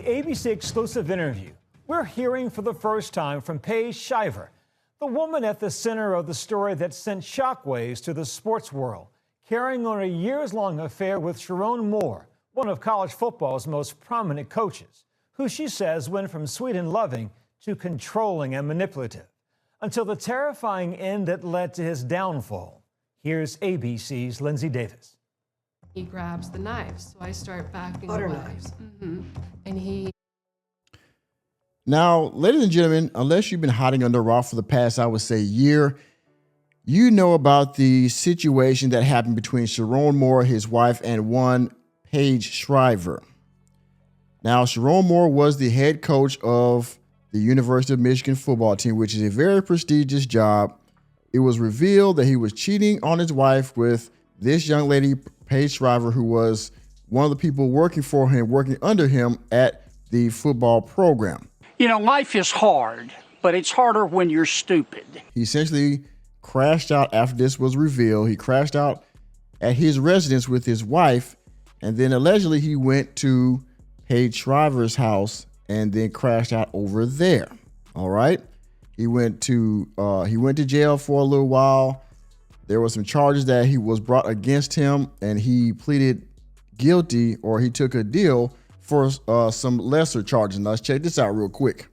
ABC exclusive interview. We're hearing for the first time from Paige Shiver, the woman at the center of the story that sent shockwaves to the sports world, carrying on a years-long affair with Sherrone Moore, one of college football's most prominent coaches, who she says went from sweet and loving to controlling and manipulative, until the terrifying end that led to his downfall. Here's ABC's Lindsay Davis. He grabs the knives, so I start backing Butter away. knives. And he... Now, ladies and gentlemen, unless you've been hiding under a rock for the past, I would say, year, you know about the situation that happened between Sherrone Moore, his wife, and one Paige Shiver. Now, Sherrone Moore was the head coach of the University of Michigan football team, which is a very prestigious job. It was revealed that he was cheating on his wife with this young lady, Paige Shiver, who was one of the people working for him, working under him at the football program. You know, life is hard, but it's harder when you're stupid. He essentially crashed out after this was revealed. He crashed out at his residence with his wife, and then allegedly he went to Paige Shiver's house and then crashed out over there. All right. He went to jail for a little while. There were some charges that he was brought against him, and he pleaded guilty, or he took a deal for some lesser charges. Now, let's check this out real quick.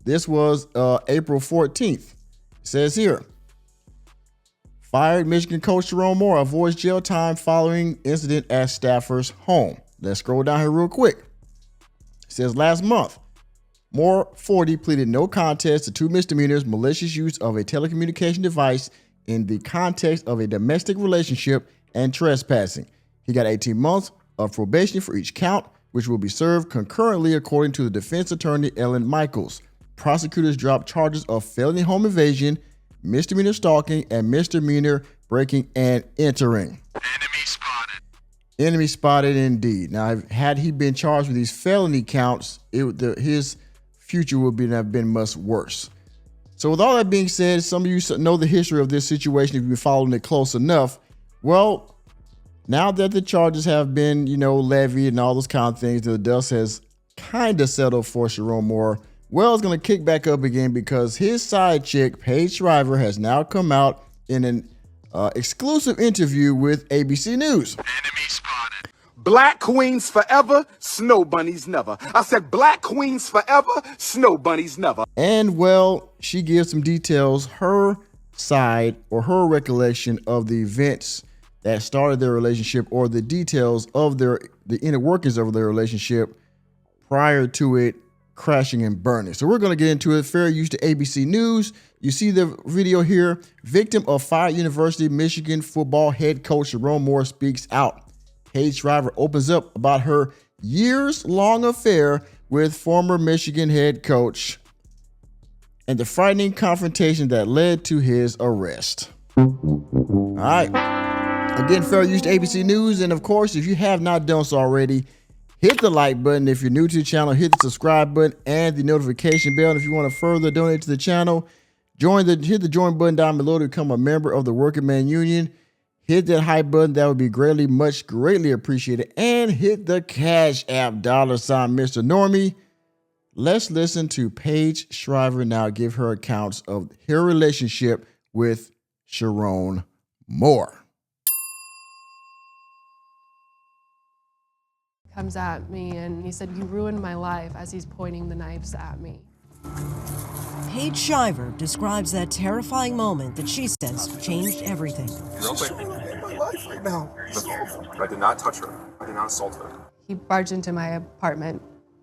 This was April 14th. It says here, fired Michigan coach Sherrone Moore avoids jail time following incident at staffer's home. Let's scroll down here real quick. It says last month, Moore, 40, pleaded no contest to 2 misdemeanors, malicious use of a telecommunication device in the context of a domestic relationship, and trespassing. He got 18 months of probation for each count, which will be served concurrently, according to the defense attorney, Ellen Michaels. Prosecutors dropped charges of felony home invasion, misdemeanor stalking, and misdemeanor breaking and entering. Enemy spotted. Enemy spotted indeed. Now, had he been charged with these felony counts, his future would have been much worse. So with all that being said, some of you know the history of this situation if you've been following it close enough. Well, now that the charges have been, levied and all those kind of things, the dust has kind of settled for Sherrone Moore. Well, it's going to kick back up again because his side chick, Paige Shiver, has now come out in an exclusive interview with ABC News. Enemy spotted. Black queens forever, snow bunnies never. I said black queens forever, snow bunnies never. And well, she gives some details, her side or her recollection of the events that started their relationship, or the details of the inner workings of their relationship prior to it crashing and burning. So we're going to get into it. Fair use to ABC News. You see the video here. Victim of fired University of Michigan football head coach Sherrone Moore speaks out. Paige Shiver opens up about her years-long affair with former Michigan head coach and the frightening confrontation that led to his arrest. All right. Again, fair use to ABC News. And of course, if you have not done so already, hit the like button. If you're new to the channel, hit the subscribe button and the notification bell. And if you want to further donate to the channel, hit the join button down below to become a member of the Working Man Union. Hit that hype button. That would be greatly appreciated. And hit the Cash App $, Mr. Normie. Let's listen to Paige Shiver now give her accounts of her relationship with Sherrone Moore. comes at me and he said, "You ruined my life," as he's pointing the knives at me. Paige Shiver describes that terrifying moment that she says changed everything. Real quick. My life right now. I did not touch her. I did not assault her. He barged into my apartment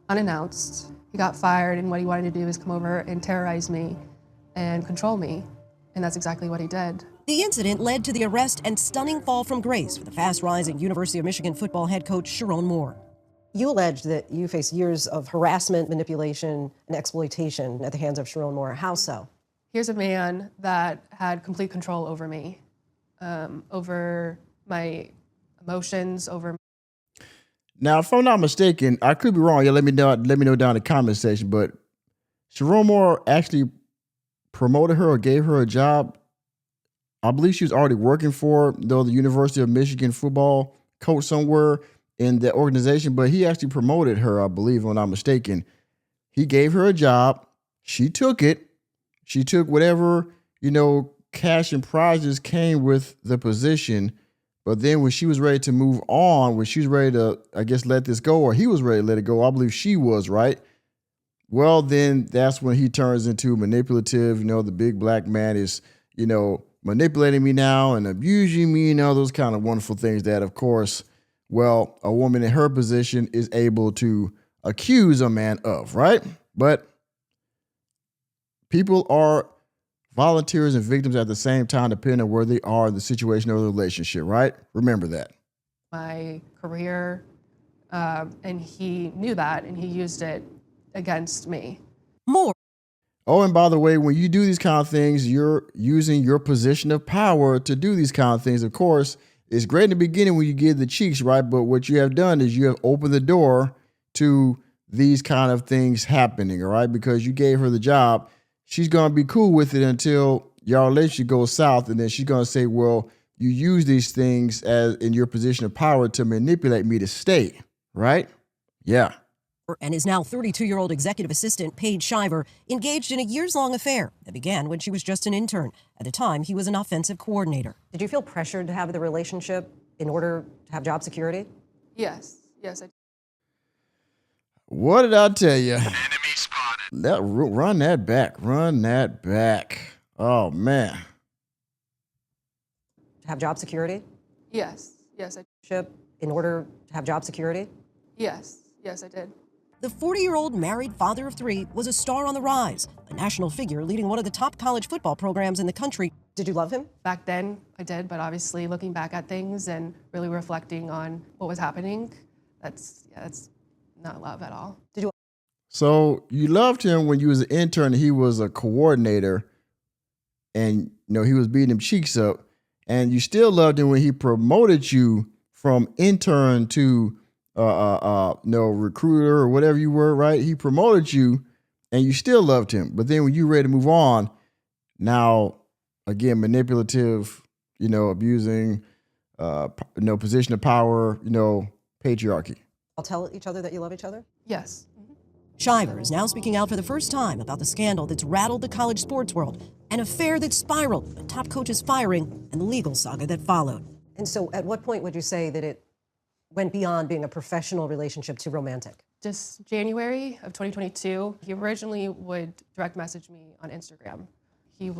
unannounced. He got fired, and what he wanted to do is come over and terrorize me and control me. And that's exactly what he did. The incident led to the arrest and stunning fall from grace for the fast-rising University of Michigan football head coach Sherrone Moore. You allege that you face years of harassment, manipulation, and exploitation at the hands of Sherrone Moore. How so? Here's a man that had complete control over me, over my emotions, over. Now, if I'm not mistaken, I could be wrong. Yeah, let me know down in the comment section. But Sherrone Moore actually promoted her or gave her a job. I believe she was already working for the University of Michigan football coach somewhere. in the organization, but he actually promoted her, I believe, if I'm not mistaken. He gave her a job. She took it. She took whatever, cash and prizes came with the position. But then when she was ready to move on, when she was ready to, I guess, let this go, or he was ready to let it go, I believe she was, right? Well, then that's when he turns into manipulative. The big black man is, manipulating me now and abusing me and all those kind of wonderful things that, of course, well, a woman in her position is able to accuse a man of, right? But people are volunteers and victims at the same time, depending on where they are in the situation or the relationship, right? Remember that. My career, and he knew that, and he used it against me. More. Oh, and by the way, when you do these kind of things, you're using your position of power to do these kind of things. Of course, it's great in the beginning when you give the cheeks, right? But what you have done is you have opened the door to these kind of things happening, all right? Because you gave her the job. She's going to be cool with it until your relationship goes south. And then she's going to say, well, you use these things as in your position of power to manipulate me to stay, right? Yeah. And his now 32-year-old executive assistant, Paige Shiver, engaged in a years-long affair that began when she was just an intern. At the time, he was an offensive coordinator. Did you feel pressured to have the relationship in order to have job security? Yes, I did. What did I tell you? Enemy spotted. Run that back. Run that back. Oh, man. To have job security? Yes, I In order to have job security? Yes, I did. The 40-year-old married father of three was a star on the rise, a national figure leading one of the top college football programs in the country. Did you love him? Back then, I did, but obviously looking back at things and really reflecting on what was happening, that's not love at all. So you loved him when you was an intern and he was a coordinator and, he was beating him cheeks up, and you still loved him when he promoted you from intern to recruiter or whatever you were, right? He promoted you and you still loved him. But then when you ready to move on, now, again, manipulative, abusing, position of power, patriarchy. I'll tell each other that you love each other? Yes. Shiver is now speaking out for the first time about the scandal that's rattled the college sports world, an affair that spiraled, a top coach's firing, and the legal saga that followed. And so at what point would you say that it went beyond being a professional relationship to romantic? Just January of 2022, he originally would direct message me on Instagram. He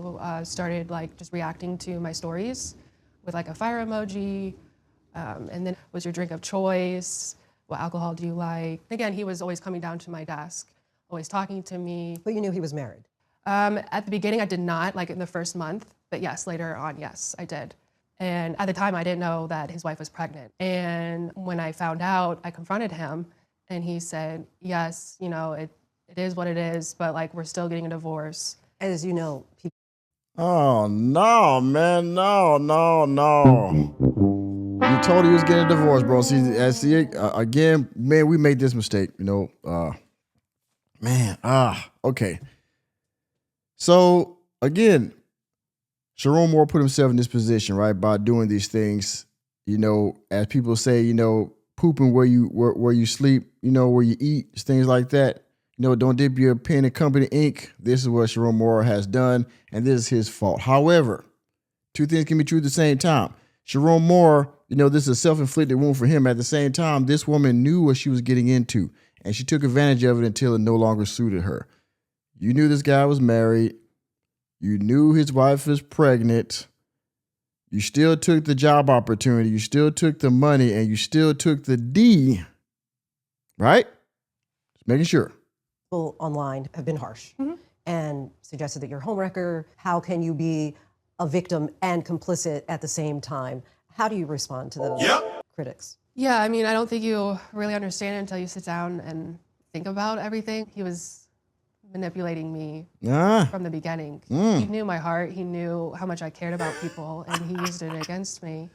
started just reacting to my stories with a fire emoji, and then what's your drink of choice? What alcohol do you like? Again, he was always coming down to my desk, always talking to me. But you knew he was married? At the beginning, I did not, in the first month, but yes, later on, yes, I did. And at the time, I didn't know that his wife was pregnant. And when I found out, I confronted him, and he said, yes, it is what it is, but we're still getting a divorce. As you know, people. Oh, no, man. No. You told he was getting a divorce, bro. See, again, man, we made this mistake, okay. So, again, Sherrone Moore put himself in this position, right, by doing these things, as people say, pooping where you sleep, where you eat, things like that. Don't dip your pen in company ink. This is what Sherrone Moore has done, and this is his fault. However, two things can be true at the same time. Sherrone Moore, this is a self-inflicted wound for him. At the same time, this woman knew what she was getting into, and she took advantage of it until it no longer suited her. You knew this guy was married. You knew his wife was pregnant. You still took the job opportunity. You still took the money, and you still took the D, right? Just making sure. People online have been harsh and suggested that you're a homewrecker. How can you be a victim and complicit at the same time? How do you respond to those critics? Yeah, I don't think you really understand it until you sit down and think about everything. He was manipulating me from the beginning. He knew my heart. He knew how much I cared about people, and he used it against me.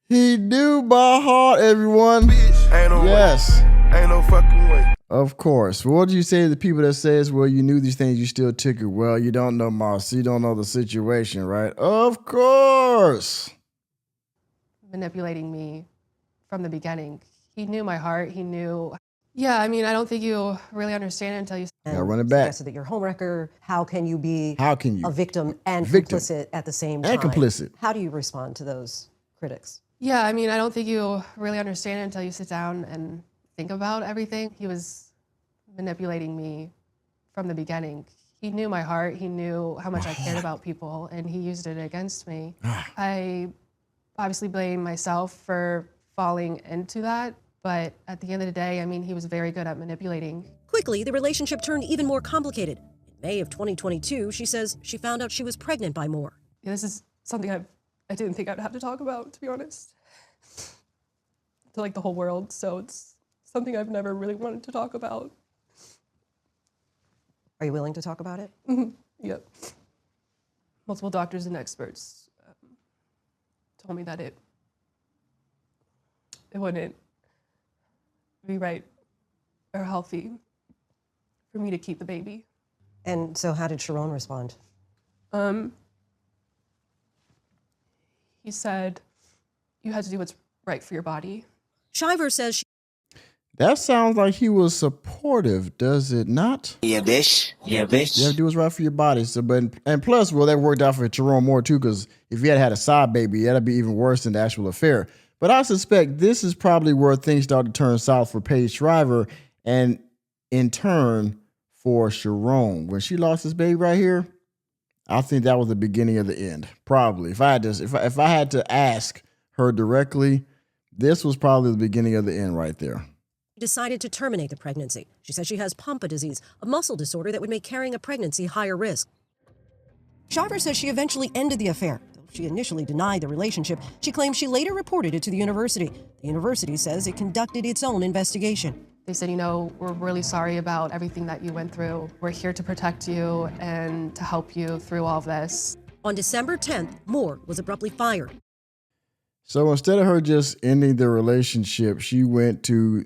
He knew my heart, everyone. Ain't no yes. way. Ain't no fucking way. Of course. What do you say to the people that says, well, you knew these things, you still took it? Well, you don't know Moss. You don't know the situation, right? Of course. Manipulating me from the beginning. He knew my heart. He knew. Yeah, I mean, I don't think you really understand it until you. Gotta run it back. Suggested that you're homewrecker. How can you be a victim and complicit at the same time? And complicit. How do you respond to those critics? Yeah, I mean, I don't think you really understand it until you sit down and think about everything. He was manipulating me from the beginning. He knew my heart. He knew how much I cared about people, and he used it against me. I obviously blame myself for falling into that, but at the end of the day, I mean, he was very good at manipulating. Quickly, the relationship turned even more complicated. In May of 2022, she says she found out she was pregnant by Moore. Yeah, this is something I didn't think I'd have to talk about, to be honest, to like the whole world. So it's something I've never really wanted to talk about. Are you willing to talk about it? Yep. Multiple doctors and experts told me that it wouldn't be right or healthy for me to keep the baby. And so how did Sherrone respond? He said, you had to do what's right for your body. Shiver says That sounds like he was supportive, does it not? Yeah, bitch. Yeah, bitch. You have to do what's right for your body. So, and plus, well, that worked out for Sherrone more too, because if he had a side baby, that'd be even worse than the actual affair. But I suspect this is probably where things start to turn south for Paige Shiver, and in turn for Sherrone. When she lost this baby right here, I think that was the beginning of the end. Probably, if I had to ask her directly, this was probably the beginning of the end right there. she decided to terminate the pregnancy. She says she has Pompe disease, a muscle disorder that would make carrying a pregnancy higher risk. Shiver says she eventually ended the affair. Though she initially denied the relationship, she claims she later reported it to the university. The university says it conducted its own investigation. They said, you know, we're really sorry about everything that you went through. We're here to protect you and to help you through all of this. On December 10th, Moore was abruptly fired. So instead of her just ending the relationship, she went to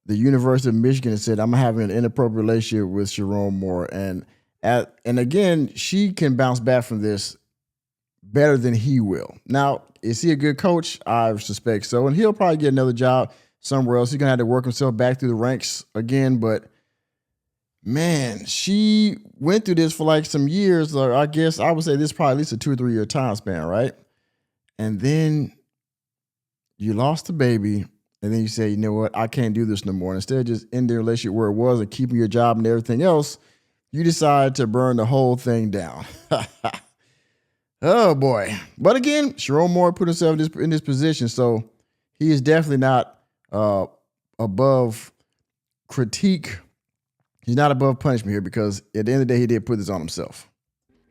the University of Michigan and said, I'm having an inappropriate relationship with Sherrone Moore. And again, she can bounce back from this better than he will. Now, is he a good coach? I suspect so. And he'll probably get another job somewhere else. He's going to have to work himself back through the ranks again. But, man, she went through this for like some years. Or I guess I would say this is probably at least a 2 or 3 year time span, right? And then you lost the baby. And then you say, you know what, I can't do this no more. And instead of just ending the relationship where it was and keeping your job and everything else, you decide to burn the whole thing down. Oh, boy. But again, Sherrone Moore put himself in this position, so he is definitely not above critique. He's not above punishment here because at the end of the day, he did put this on himself.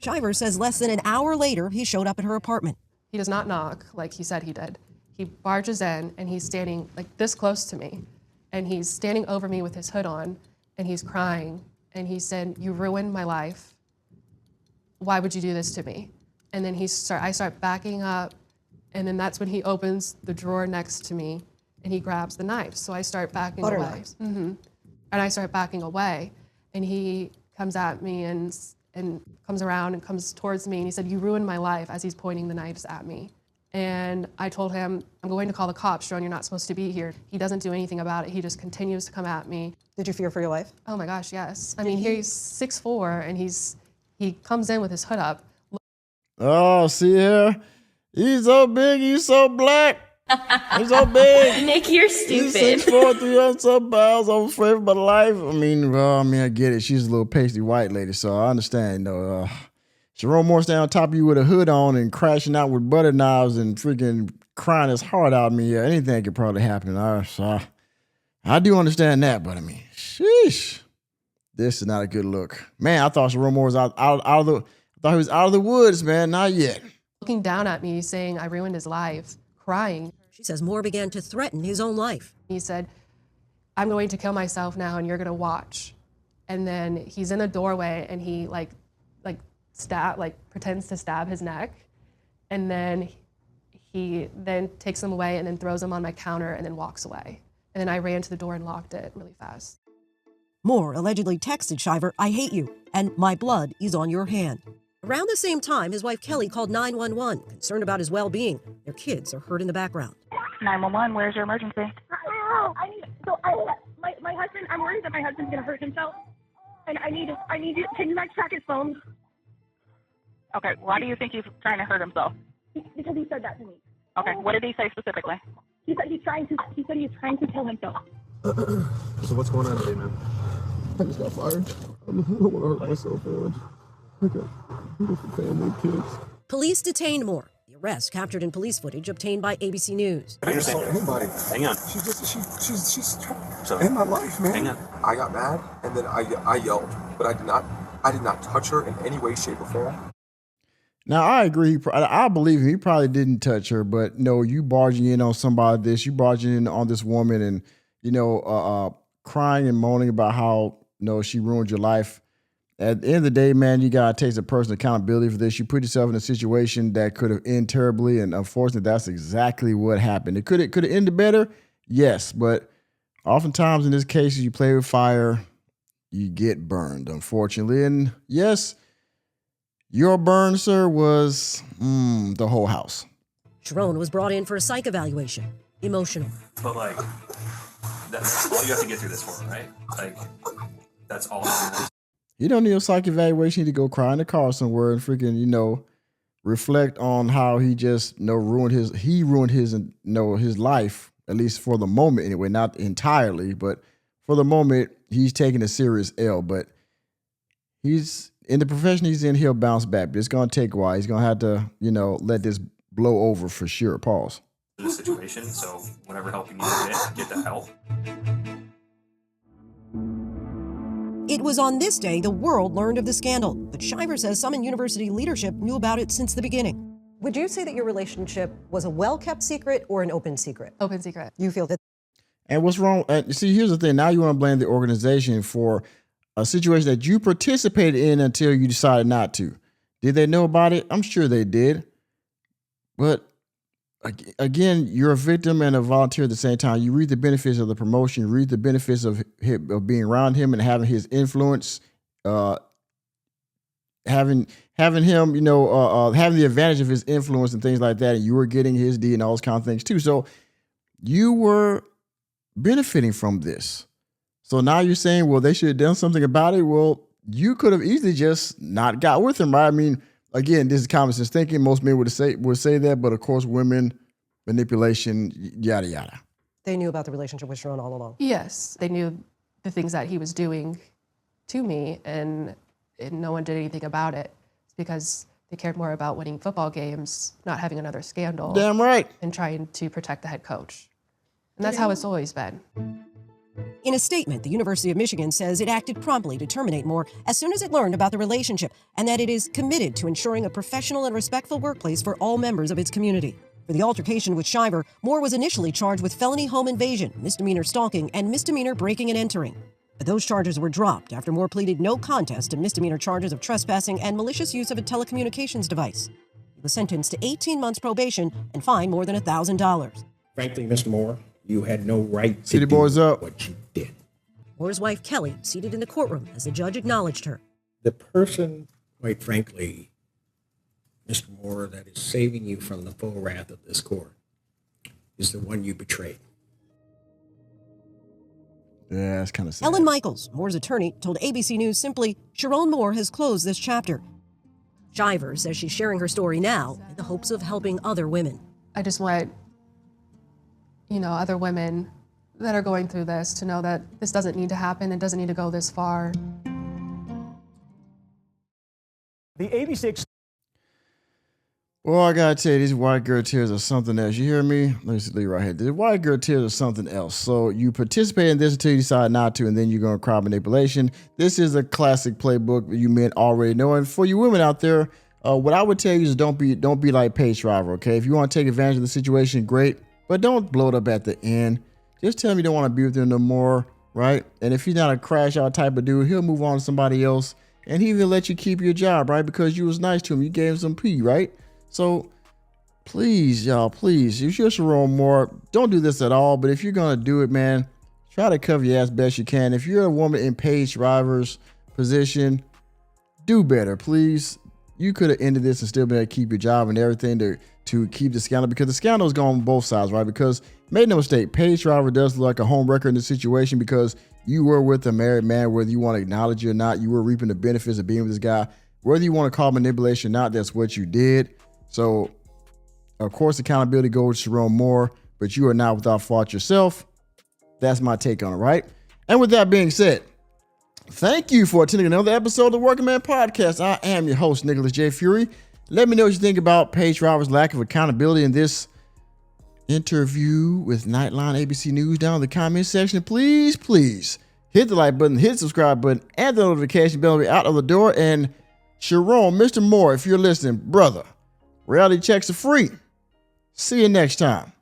Shiver says less than an hour later, he showed up at her apartment. He does not knock like he said he did. He barges in and he's standing like this close to me, and he's standing over me with his hood on, and he's crying, and he said, "You ruined my life. Why would you do this to me?" And then I start backing up, and then that's when he opens the drawer next to me and he grabs the knife. So I start backing Butter away. knives. And I start backing away, and he comes at me and comes around and comes towards me, and he said, "You ruined my life," as he's pointing the knives at me. And I told him, "I'm going to call the cops, Sherrone, you're not supposed to be here." He doesn't do anything about it. He just continues to come at me. Did you fear for your life? Oh my gosh, yes. I mean, he's 6'4", and he comes in with his hood up. Oh, see here? He's so big, he's so black. He's so big. Nick, you're stupid. He's 6'4", 300 some pounds. I'm afraid for my life. I get it. She's a little pasty white lady, so I understand, Sherrone Moore standing on top of you with a hood on and crashing out with butter knives and freaking crying his heart out. Anything could probably happen. I do understand that, but sheesh. This is not a good look. Man, I thought Sherrone Moore was out of the woods, man. Not yet. Looking down at me, saying I ruined his life, crying. She says Moore began to threaten his own life. He said, "I'm going to kill myself now, and you're going to watch." And then he's in the doorway, and he pretends to stab his neck, and then he takes him away and then throws him on my counter and then walks away. And then I ran to the door and locked it really fast. Moore allegedly texted Shiver, "I hate you, and my blood is on your hand." Around the same time, his wife Kelly called 911, concerned about his well-being. Their kids are heard in the background. 911, where's your emergency? My husband, I'm worried that my husband's going to hurt himself. And I need you, can you guys track his phone? Okay, why do you think he's trying to hurt himself? Because he said that to me. Okay, what did he say specifically? He said he's trying to kill himself. So what's going on today, man? I just got fired. I don't want to hurt myself, man. I got beautiful family, kids. Police detained Moore. The arrest captured in police footage obtained by ABC News. I just saw anybody. Hang on. She's trying to end my life, man. Hang on. I got mad and then I yelled, but I did not touch her in any way, shape, or form. Now, I agree. I believe him. He probably didn't touch her, but no, you barging in on somebody this, you barging in on this woman and, crying and moaning about how, she ruined your life. At the end of the day, man, you got to take some personal accountability for this. You put yourself in a situation that could have ended terribly, and unfortunately, that's exactly what happened. It could have ended better, yes, but oftentimes in this case, you play with fire, you get burned, unfortunately. And yes, your burn, sir, was the whole house. Sherrone was brought in for a psych evaluation. Emotional. But that's all you have to get through this for, right? That's all. You don't need a psych evaluation. You need to go cry in the car somewhere and freaking, reflect on how he just, ruined his life, at least for the moment anyway, not entirely, but for the moment, he's taking a serious L. But he's in the profession he's in, he'll bounce back. But it's going to take a while. He's going to have to, let this blow over for sure. Pause. The situation, so whatever help you need to get the help. It was on this day the world learned of the scandal, but Shiver says some in university leadership knew about it since the beginning. Would you say that your relationship was a well-kept secret or an open secret? Open secret. You feel that? And what's wrong? See, here's the thing. Now you want to blame the organization for a situation that you participated in until you decided not to. Did they know about it? I'm sure they did. But again, you're a victim and a volunteer at the same time. You reap the benefits of the promotion. You reap the benefits of being around him and having his influence, having him, having the advantage of his influence and things like that. And you were getting his D and all those kind of things too. So you were benefiting from this. So now you're saying, well, they should have done something about it. Well, you could have easily just not got with him, right? I mean, again, this is common sense thinking. Most men would say that, but of course, women, manipulation, yada, yada. They knew about the relationship with Sherrone all along. Yes, they knew the things that he was doing to me, and no one did anything about it. It's because they cared more about winning football games, not having another scandal. Damn right. And trying to protect the head coach. And that's how it's always been. In a statement, the University of Michigan says it acted promptly to terminate Moore as soon as it learned about the relationship, and that it is committed to ensuring a professional and respectful workplace for all members of its community. For the altercation with Shiver, Moore was initially charged with felony home invasion, misdemeanor stalking, and misdemeanor breaking and entering. But those charges were dropped after Moore pleaded no contest to misdemeanor charges of trespassing and malicious use of a telecommunications device. He was sentenced to 18 months probation and fined more than $1,000. Frankly, Mr. Moore, you had no right to City do boys up. what you did. Moore's wife, Kelly, seated in the courtroom as the judge acknowledged her. The person, quite frankly, Mr. Moore, that is saving you from the full wrath of this court is the one you betrayed. Yeah, that's kind of sad. Ellen Michaels, Moore's attorney, told ABC News simply, Sherrone Moore has closed this chapter. Shiver says she's sharing her story now in the hopes of helping other women. I just want, other women that are going through this to know that this doesn't need to happen. It doesn't need to go this far. The ABC. Well, I gotta tell you, these white girl tears are something else. You hear me? Let me see right here. The white girl tears are something else. So you participate in this until you decide not to, and then you're gonna cry manipulation. This is a classic playbook you men already know. And for you women out there, what I would tell you is don't be like Paige Shiver, okay? If you want to take advantage of the situation, great, but don't blow it up at the end. Just tell him you don't want to be with him no more, right? And if he's not a crash out type of dude, he'll move on to somebody else, and he even let you keep your job, right? Because you was nice to him. You gave him some pee, right? So please, y'all, please, if you're Sherrone Moore, don't do this at all. But if you're going to do it, man, try to cover your ass best you can. If you're a woman in Paige Shiver's position, do better, please. You could have ended this and still been able to keep your job and everything to keep the scandal, because the scandal is going on both sides, right? Because Made no mistake, Paige Shiver does look like a home wrecker in this situation because you were with a married man, whether you want to acknowledge it or not. You were reaping the benefits of being with this guy. Whether you want to call manipulation or not, that's what you did. So, of course, accountability goes to Sherrone Moore, but you are not without fault yourself. That's my take on it, right? And with that being said, thank you for attending another episode of the Working Man Podcast. I am your host, Nicholas J. Fury. Let me know what you think about Paige Shiver's lack of accountability in this interview with Nightline ABC News down in the comment section. Please hit the like button, hit the subscribe button, and the notification bell will be out of the door. And Sherrone, Mr. Moore, if you're listening, brother, reality checks are free. See you next time.